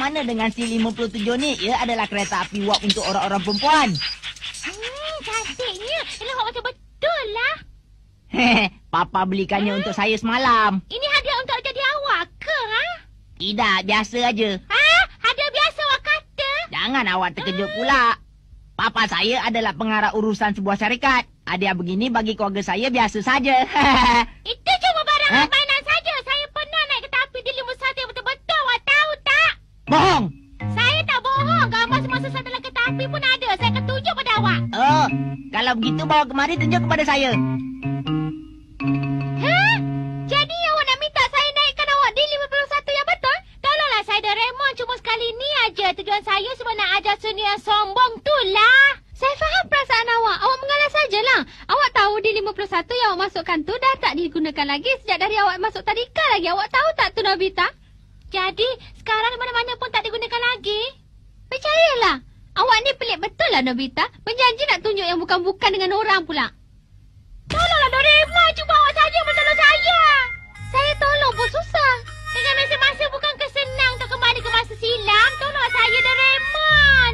mana dengan si 57 ni? Ia adalah kereta api wap untuk orang-orang perempuan. Cantiknya. Ini wap macam betul lah. Papa belikannya untuk saya semalam. Ini hadiah untuk jadi awak ke? Tidak, biasa aja. Hadiah biasa awak kata? Jangan awak terkejut pula. Papa saya adalah pengarah urusan sebuah syarikat. Hadiah begini bagi keluarga saya biasa saja. Itu cuma barang mainan saja. Saya pernah naik kereta api di 51 yang betul-betul. Awak tahu tak? Bohong! Saya tak bohong. Gambar semasa saya dalam kereta api pun ada. Saya akan tunjuk pada awak. Oh, kalau begitu bawa kemari tunjuk kepada saya. Jadi awak nak minta saya naikkan awak di 51 yang betul? Tolonglah saya Doraemon. Cuma sekali ni aja. Tujuan saya sebab nak ajar seni yang sombong tu lah. Saya faham perasaan awak. Awak mengalah sajalah. Awak tahu di 51 yang awak masukkan tu dah tak digunakan lagi sejak dari awak masuk tadika lagi. Awak tahu tak tu, Nobita? Jadi, sekarang mana-mana pun tak digunakan lagi. Percayalah. Awak ni pelik betul lah, Nobita. Berjanji nak tunjuk yang bukan-bukan dengan orang pula. Tolonglah Doraemon. Cuba awak saja menolong saya. Saya tolong pun susah. Dengan masa-masa bukan kesenang untuk kembali ke masa silam. Tolong saya Doraemon.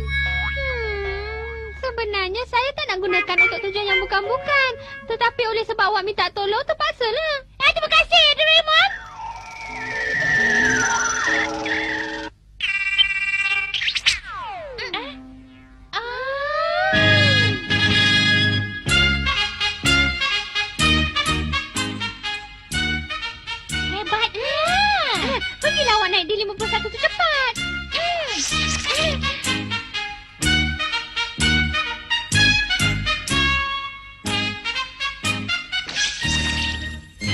Sebenarnya saya tak nak gunakan untuk tujuan yang bukan-bukan. Tetapi oleh sebab awak minta tolong, terpaksalah. Terima kasih Doraemon. Hebatlah. Pergilah awak naik di 51 tu cepat.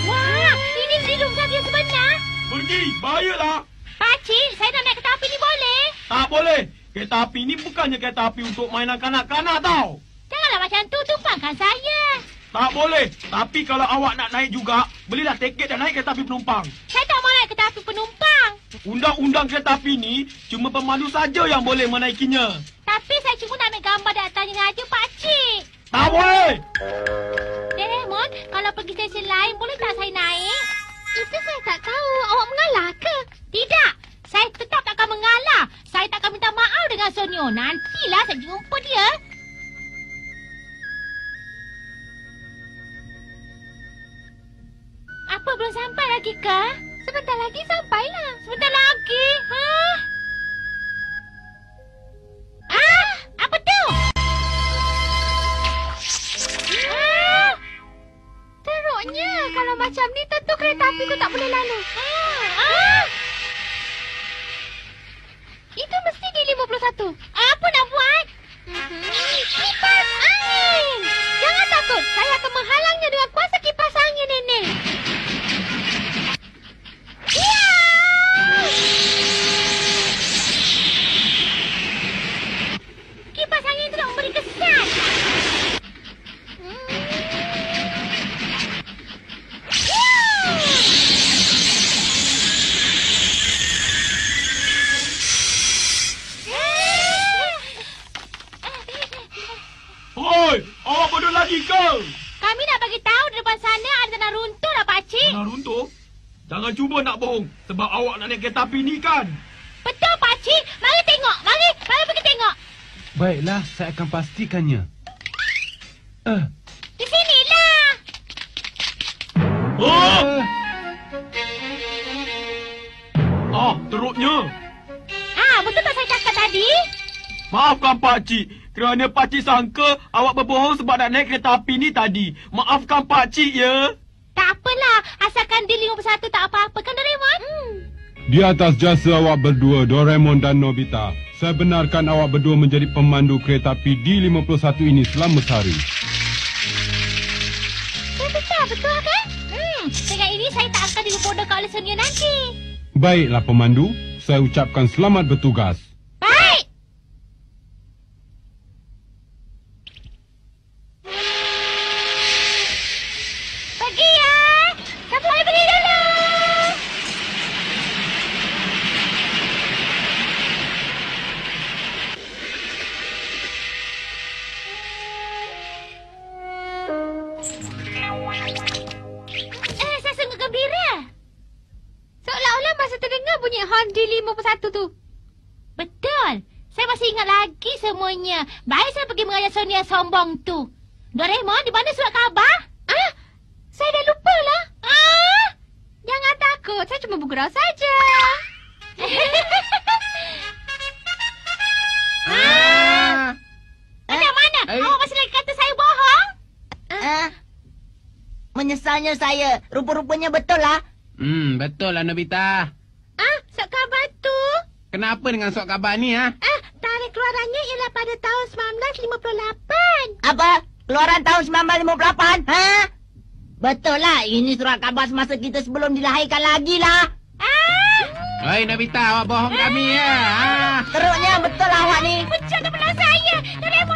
Wah, ini hidung sapi yang sebenar. Pergi, bahayalah. Pakcik, saya nak naik kereta api ni boleh? Tak boleh. Kereta api ni bukannya kereta api untuk mainan kanak-kanak tau. Janganlah macam tu, tumpangkan saya. Tak boleh. Tapi kalau awak nak naik juga, belilah tiket dan naik kereta api penumpang. Saya tak mau naik kereta api penumpang. Undang-undang kereta api ni cuma pemandu saja yang boleh menaikinya. Tapi saya cuma nak ambil gambar dan tanya aja Pakcik. Tak boleh. Doraemon, kalau pergi stesen lain, boleh tak saya naik? Itu saya tak tahu. Awak mengalah ke? Tidak. Saya tetap takkan mengalah. Saya takkan minta maaf dengan Sonyo. Nantilah saya jumpa dia. Apa belum sampai lagi ke? Sebentar lagi sampailah. Sebentar lagi? Apa tu? Teruknya. Kalau macam ni, tentu kereta api ku tak boleh lalu. Itu mesti di 51. Apa nak buat? Kipas angin. Jangan takut. Saya akan menghalangnya dengan kuasa kipas angin ini. Kipas angin itu nak memberi kesan. Hoi, awak bodoh lagi ke? Kami nak bagi tahu di depan sana ada tanah runtuh lah, Pakcik. Tanah runtuh? Jangan cuba nak bohong. Sebab awak nak naik kereta api ni kan? Betul, Pakcik. Mari tengok. Mari pergi tengok. Baiklah, saya akan pastikannya. Di sinilah. Teruknya. Betul tak saya cakap tadi? Maafkan pakcik. Kerana pakcik sangka awak berbohong sebab nak naik kereta api ni tadi. Maafkan pakcik ya. Tak apalah. Asalkan di 51 tak apa-apa kan, Doraemon? Di atas jasa awak berdua, Doraemon dan Nobita, saya benarkan awak berdua menjadi pemandu kereta api di 51 ini selama sehari. Betul kan? Dengan ini saya tak akan dibodohkan oleh Sonia nanti. Baiklah pemandu, saya ucapkan selamat bertugas. Baik. Pergi ya. Siapa boleh pergi dulu? Saya sungguh gembira. Seolah-olah masa terdengar bunyi horn di 51 tu. ingat lagi semuanya. Baik saya pergi mengajar Sonia sombong tu. Doraemon, di mana surat khabar? Saya dah lupa lah. Jangan takut, saya cuma bergurau saja. Mana? Awak masih lagi kata saya bohong? Menyesalnya saya. Rupa-rupanya betul lah. Betul lah Nobita. Surat khabar tu? Kenapa dengan surat khabar ni, Tarikh keluarannya ialah pada tahun 1958. Apa? Keluaran tahun 1958? Betul lah. Ini surat khabar semasa kita sebelum dilahirkan lagi lah. Hei Nobita, awak bohong kami ya. Teruknya betul lah awak ni. Jangan belah saya. Doraemon,